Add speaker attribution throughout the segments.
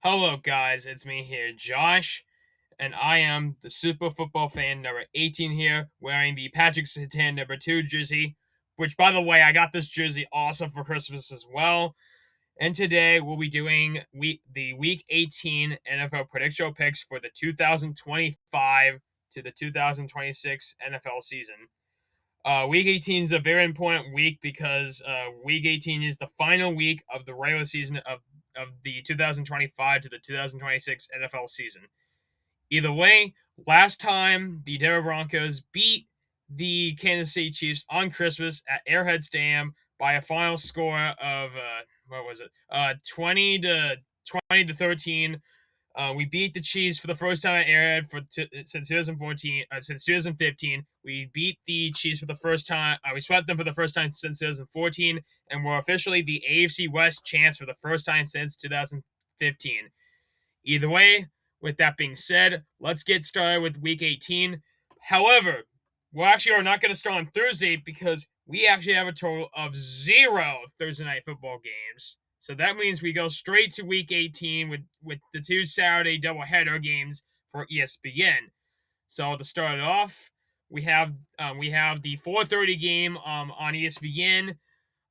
Speaker 1: Hello, guys. It's me here, Josh, and I am the Super Football fan number 18 here, wearing the Patrick Surtain number 2 jersey, which, by the way, I got this jersey also for Christmas as well. And today we'll be doing the Week 18 NFL prediction picks for the 2025 to the 2026 NFL season. Week 18 is a very important week because Week 18 is the final week of the regular season of the 2025 to the 2026 NFL season. Either way, last time the Denver Broncos beat the Kansas City Chiefs on Christmas at Arrowhead Stadium by a final score of what was it? 20 to 13. We beat the Chiefs for the first time at Arrowhead since 2014. Since 2015, we beat the Chiefs for the first time. We swept them for the first time since 2014, and we're officially the AFC West champs for the first time since 2015. Either way, with that being said, let's get started with Week 18. However, we actually are not going to start on Thursday because we actually have a total of 0 Thursday night football games. So that means we go straight to Week 18 with the 2 Saturday doubleheader games for ESPN. So to start it off, we have the 4:30 game on ESPN,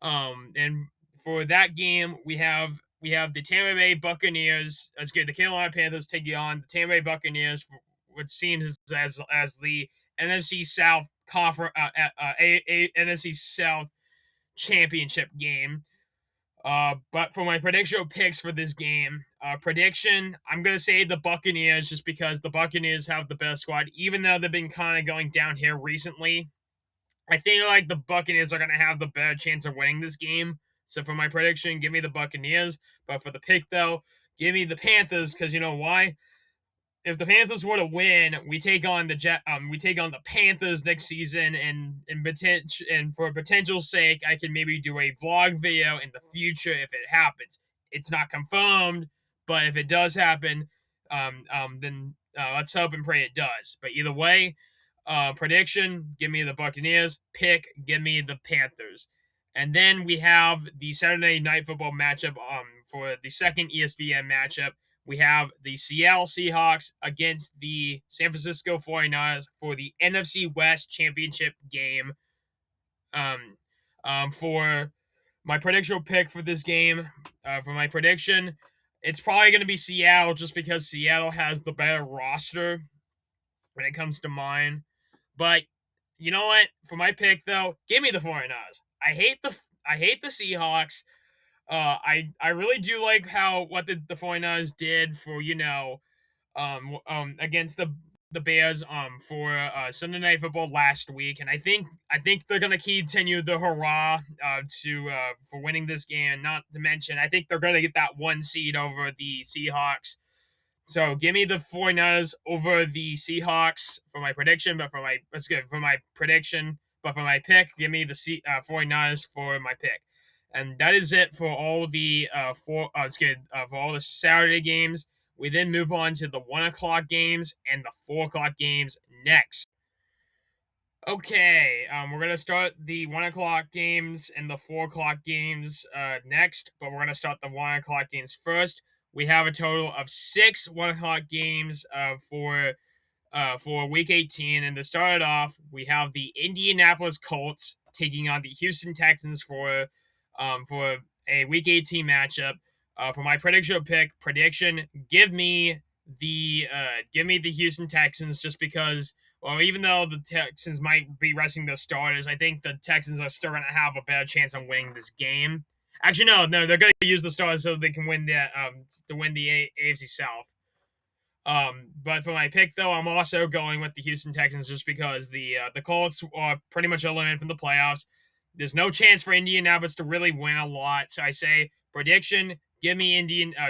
Speaker 1: and for that game we have the Tampa Bay Buccaneers. The Carolina Panthers taking on the Tampa Bay Buccaneers, which seems as the NFC South conference, NFC South championship game. But for my prediction picks for this game, I'm gonna say the Buccaneers just because the Buccaneers have the best squad, even though they've been kind of going down here recently. I think like the Buccaneers are gonna have the better chance of winning this game. So for my prediction, give me the Buccaneers. But for the pick though, give me the Panthers because you know why? If the Panthers were to win, we take on the Panthers next season, and for potential sake, I can maybe do a vlog video in the future if it happens. It's not confirmed, but if it does happen, then let's hope and pray it does. But either way, prediction: give me the Buccaneers. Pick: give me the Panthers. And then we have the Saturday Night Football matchup. For the second ESPN matchup, we have the Seattle Seahawks against the San Francisco 49ers for the NFC West Championship game. For my prediction pick for this game, for my prediction, it's probably going to be Seattle just because Seattle has the better roster when it comes to mine. But you know what? For my pick though, give me the 49ers. I hate the Seahawks. I really do like what the 49ers did for against the Bears for Sunday Night Football last week, and I think they're gonna continue the hurrah to for winning this game. Not to mention, I think they're gonna get that 1 seed over the Seahawks. So give me the 49ers over the Seahawks for my prediction, but that's good for my prediction. But for my pick, give me the 49ers for my pick. And that is it for all the for all the Saturday games. We then move on to the 1 o'clock games and the 4 o'clock games next. Okay, we're gonna start the 1 o'clock games and the 4 o'clock games next, but we're gonna start the 1 o'clock games first. We have a total of 6 1 o'clock games for Week 18, and to start it off, we have the Indianapolis Colts taking on the Houston Texans for a Week 18 matchup. For my prediction, give me the Houston Texans just because. Well, even though the Texans might be resting their starters, I think the Texans are still going to have a better chance of winning this game. Actually, no, they're going to use the starters so they can win the AFC South. But for my pick though, I'm also going with the Houston Texans just because the Colts are pretty much eliminated from the playoffs. There's no chance for Indianapolis to really win a lot, so I say prediction. Give me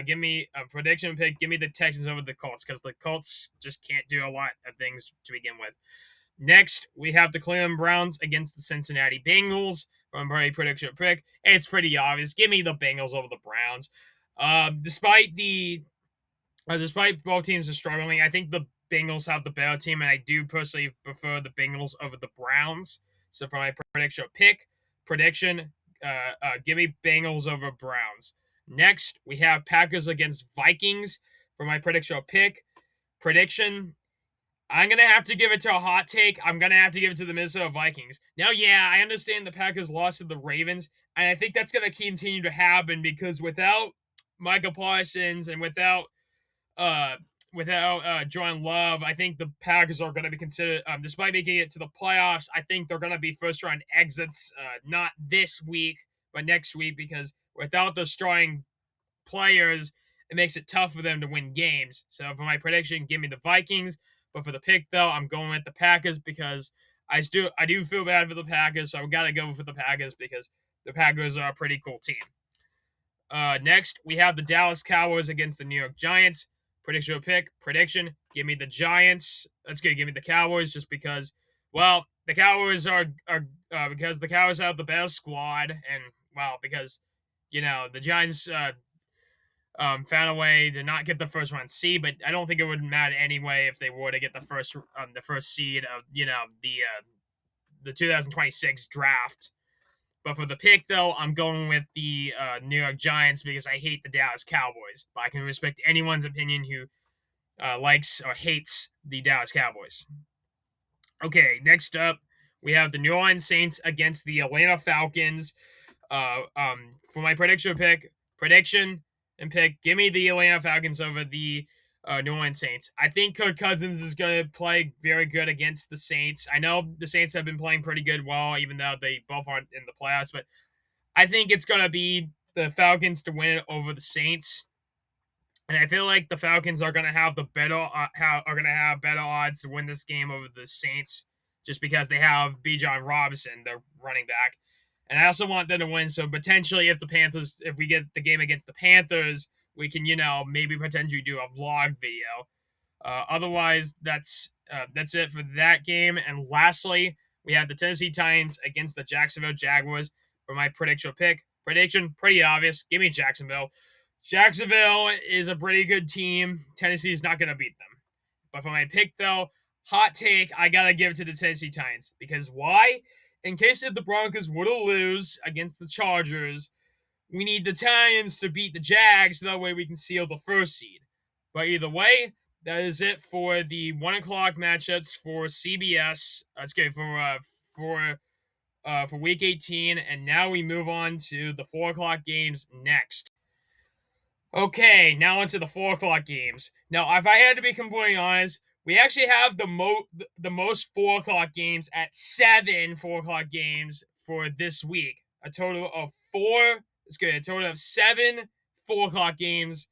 Speaker 1: give me a prediction pick. Give me the Texans over the Colts because the Colts just can't do a lot of things to begin with. Next, we have the Cleveland Browns against the Cincinnati Bengals. From my prediction pick, it's pretty obvious. Give me the Bengals over the Browns. Despite both teams are struggling, I think the Bengals have the better team, and I do personally prefer the Bengals over the Browns. So for my prediction, give me Bengals over Browns. Next, we have Packers against Vikings for my prediction pick. Prediction, I'm going to have to give it to a hot take. I'm going to have to give it to the Minnesota Vikings. Now, yeah, I understand the Packers lost to the Ravens, and I think that's going to continue to happen because without Micah Parsons and uh, Jordan Love, I think the Packers are going to be considered, despite making it to the playoffs, I think they're going to be first round exits, not this week, but next week, because without those strong players, it makes it tough for them to win games. So for my prediction, give me the Vikings. But for the pick, though, I'm going with the Packers because I do feel bad for the Packers, so I've got to go for the Packers because the Packers are a pretty cool team. Next, we have the Dallas Cowboys against the New York Giants. Prediction pick. Prediction. Give me the Giants. That's good. Give me the Cowboys just because, well, the Cowboys are because the Cowboys have the best squad, and, well, because, the Giants found a way to not get the first round seed, but I don't think it would matter anyway if they were to get the first seed of the 2026 draft. But for the pick, though, I'm going with the New York Giants because I hate the Dallas Cowboys. But I can respect anyone's opinion who likes or hates the Dallas Cowboys. Okay, next up, we have the New Orleans Saints against the Atlanta Falcons. For my prediction and pick, give me the Atlanta Falcons over the New Orleans Saints. I think Kirk Cousins is going to play very good against the Saints. I know the Saints have been playing pretty good well, even though they both aren't in the playoffs, but I think it's going to be the Falcons to win it over the Saints. And I feel like the Falcons are going to have better odds to win this game over the Saints just because they have Bijan Robinson, their running back. And I also want them to win, so potentially if we get the game against the Panthers, we can, maybe potentially do a vlog video. Otherwise, that's it for that game. And lastly, we have the Tennessee Titans against the Jacksonville Jaguars for my prediction pick. Prediction, pretty obvious. Give me Jacksonville. Jacksonville is a pretty good team. Tennessee is not going to beat them. But for my pick, though, hot take, I got to give it to the Tennessee Titans. Because why? In case if the Broncos were to lose against the Chargers, we need the Titans to beat the Jags, so that way we can seal the first seed. But either way, that is it for the 1 o'clock matchups for CBS. That's good for Week 18, and now we move on to the 4 o'clock games next. Okay, now onto the 4 o'clock games. Now, if I had to be completely honest, we actually have the most 4 o'clock games at 7 4 o'clock games for this week. A total of 7 4 o'clock games,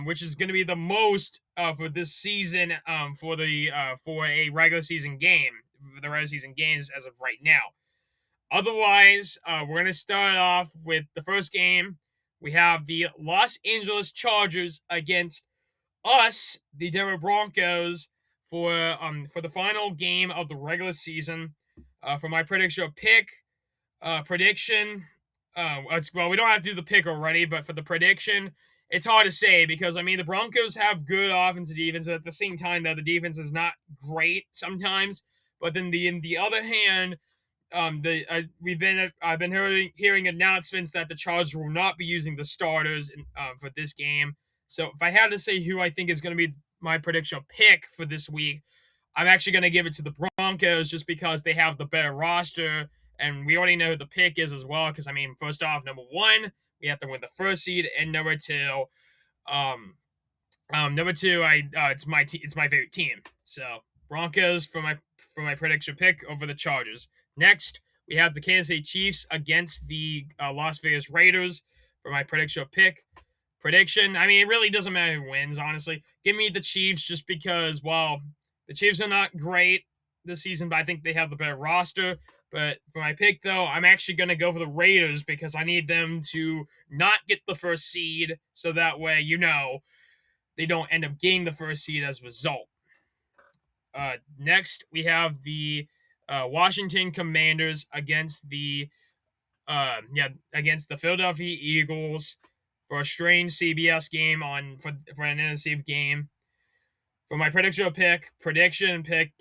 Speaker 1: which is going to be the most for this season for a regular season game, for the regular season games as of right now. Otherwise, we're going to start off with the first game. We have the Los Angeles Chargers against us, the Denver Broncos, for the final game of the regular season. For my prediction, well, we don't have to do the pick already, but for the prediction, it's hard to say because the Broncos have good offense and defense, but at the same time, though, the defense is not great sometimes. But then in the other hand, I've been hearing announcements that the Chargers will not be using the starters for this game. So if I had to say who I think is going to be my prediction pick for this week, I'm actually going to give it to the Broncos just because they have the better roster, and we already know who the pick is as well. Because first off, number one, we have to win the first seed, and number two, it's my favorite team. So Broncos for my prediction pick over the Chargers. Next, we have the Kansas City Chiefs against the Las Vegas Raiders for my prediction pick. Prediction, it really doesn't matter who wins, honestly. Give me the Chiefs just because, well, the Chiefs are not great this season, but I think they have the better roster. But for my pick, though, I'm actually going to go for the Raiders because I need them to not get the first seed so that way, they don't end up getting the first seed as a result. Next, we have the Washington Commanders against the Philadelphia Eagles for a strange CBS game for an NFC game. For my prediction pick,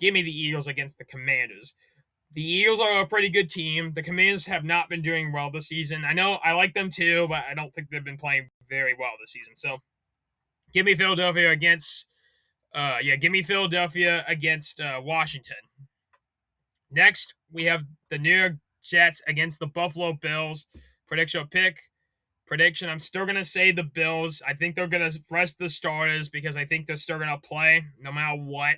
Speaker 1: give me the Eagles against the Commanders. The Eagles are a pretty good team. The Commanders have not been doing well this season. I know I like them too, but I don't think they've been playing very well this season. So give me Philadelphia against Washington. Next, we have the New York Jets against the Buffalo Bills. Prediction pick. Prediction, I'm still going to say the Bills. I think they're going to rest the starters because I think they're still going to play no matter what.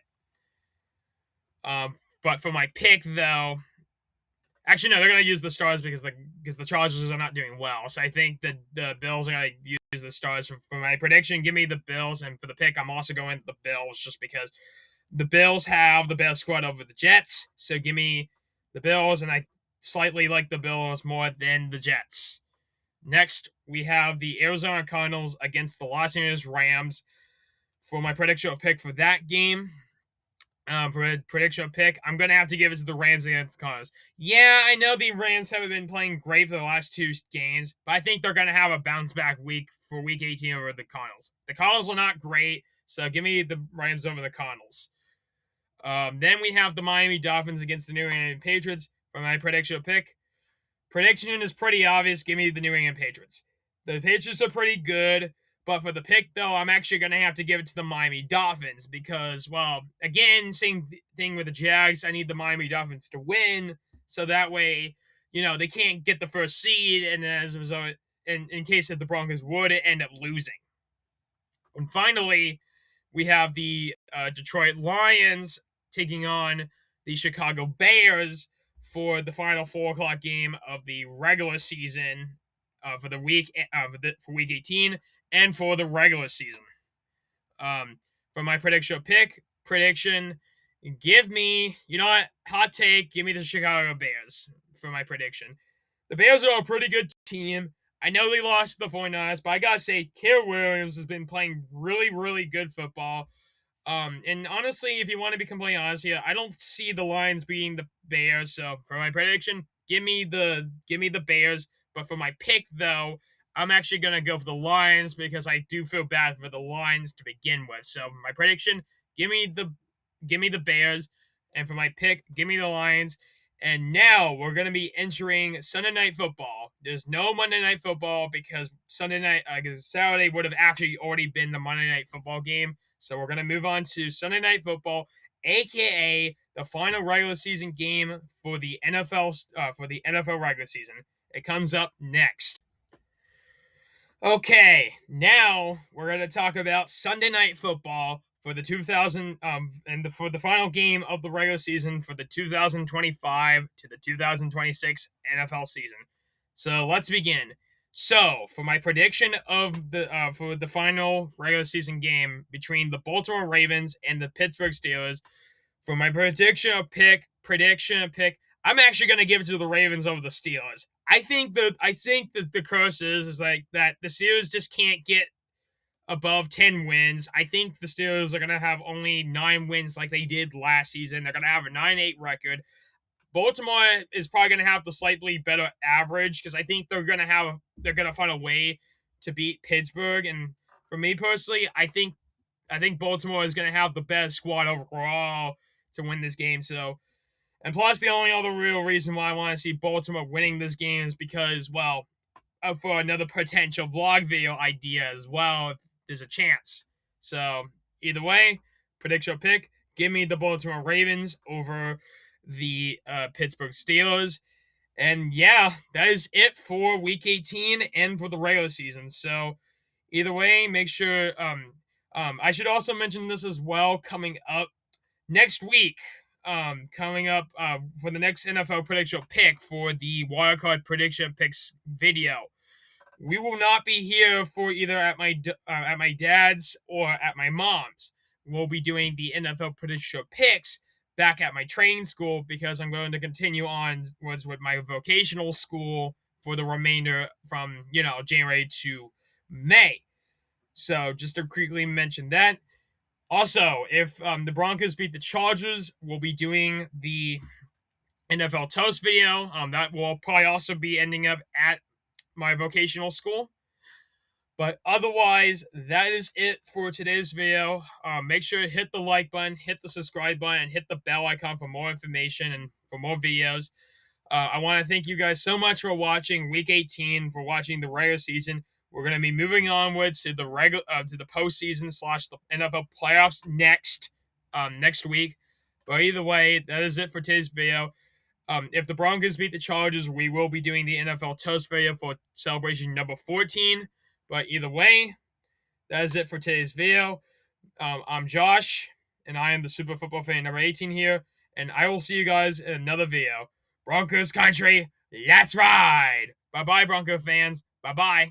Speaker 1: But for my pick, though, actually, no, they're going to use the stars because the Chargers are not doing well. So I think that the Bills are going to use the stars. For my prediction, give me the Bills. And for the pick, I'm also going the Bills just because the Bills have the best squad over the Jets. So give me the Bills, and I slightly like the Bills more than the Jets. Next, we have the Arizona Cardinals against the Los Angeles Rams. For my prediction pick for that game, for a prediction pick, I'm going to have to give it to the Rams against the Cardinals. Yeah, I know the Rams haven't been playing great for the last 2 games, but I think they're going to have a bounce-back week for Week 18 over the Cardinals. The Cardinals are not great, so give me the Rams over the Cardinals. Then we have the Miami Dolphins against the New England Patriots for my prediction pick. Prediction is pretty obvious. Give me the New England Patriots. The Patriots are pretty good, but for the pick, though, I'm actually going to have to give it to the Miami Dolphins because, well, again, same thing with the Jags. I need the Miami Dolphins to win, so that way, they can't get the first seed, and as a result, in case if the Broncos would end up losing. And finally, we have the Detroit Lions taking on the Chicago Bears for the final 4:00 game of the regular season for the week for Week 18 and for the regular season. For my prediction, give me, hot take, give me the Chicago Bears for my prediction. The Bears are a pretty good team. I know they lost to the 49ers, but I gotta say, Caleb Williams has been playing really, really good football. And honestly, if you want to be completely honest here, I don't see the Lions beating the Bears. So for my prediction, give me the Bears. But for my pick, though, I'm actually gonna go for the Lions because I do feel bad for the Lions to begin with. So my prediction, give me the Bears, and for my pick, give me the Lions. And now we're going to be entering Sunday Night Football. There's no Monday Night Football because Saturday would have actually already been the Monday Night Football game. So we're going to move on to Sunday Night Football, aka the final regular season game for the NFL regular season. It comes up next. Okay, now we're going to talk about Sunday Night Football for the for the final game of the regular season for the 2025 to the 2026 NFL season. So let's begin. So for my prediction of for the final regular season game between the Baltimore Ravens and the Pittsburgh Steelers, for my prediction pick, I'm actually going to give it to the Ravens over the Steelers. I think that the curse is like that the Steelers just can't get above 10 wins. I think the Steelers are going to have only 9 wins like they did last season. They're going to have a 9-8 record. Baltimore is probably going to have the slightly better average because I think they're going to find a way to beat Pittsburgh. And for me personally, I think Baltimore is going to have the best squad overall to win this game. So, and plus the only other real reason why I want to see Baltimore winning this game is because, well, for another potential vlog video idea as well, if there's a chance. So either way, prediction pick, give me the Baltimore Ravens over the Pittsburgh Steelers. And yeah, that is it for Week 18 and for the regular season. So either way, make sure. I should also mention this as well. Coming up next week, for the next NFL prediction pick for the wildcard prediction picks video. We will not be here for either at my dad's or at my mom's. We'll be doing the NFL prediction picks back at my training school because I'm going to continue on with my vocational school for the remainder from January to May. So just to quickly mention that. Also, if the Broncos beat the Chargers, we'll be doing the NFL Toast video. That will probably also be ending up at my vocational school. But otherwise, that is it for today's video. Make sure to hit the like button, hit the subscribe button, and hit the bell icon for more information and for more videos. I want to thank you guys so much for watching Week 18, for watching the regular season. We're going to be moving onwards to the to the postseason / the NFL playoffs next week. But either way, that is it for today's video. If the Broncos beat the Chargers, we will be doing the NFL Toast video for celebration number 14. But either way, that is it for today's video. I'm Josh, and I am the Super Football Fan number 18 here, and I will see you guys in another video. Broncos country, let's ride! Bye-bye, Bronco fans. Bye-bye.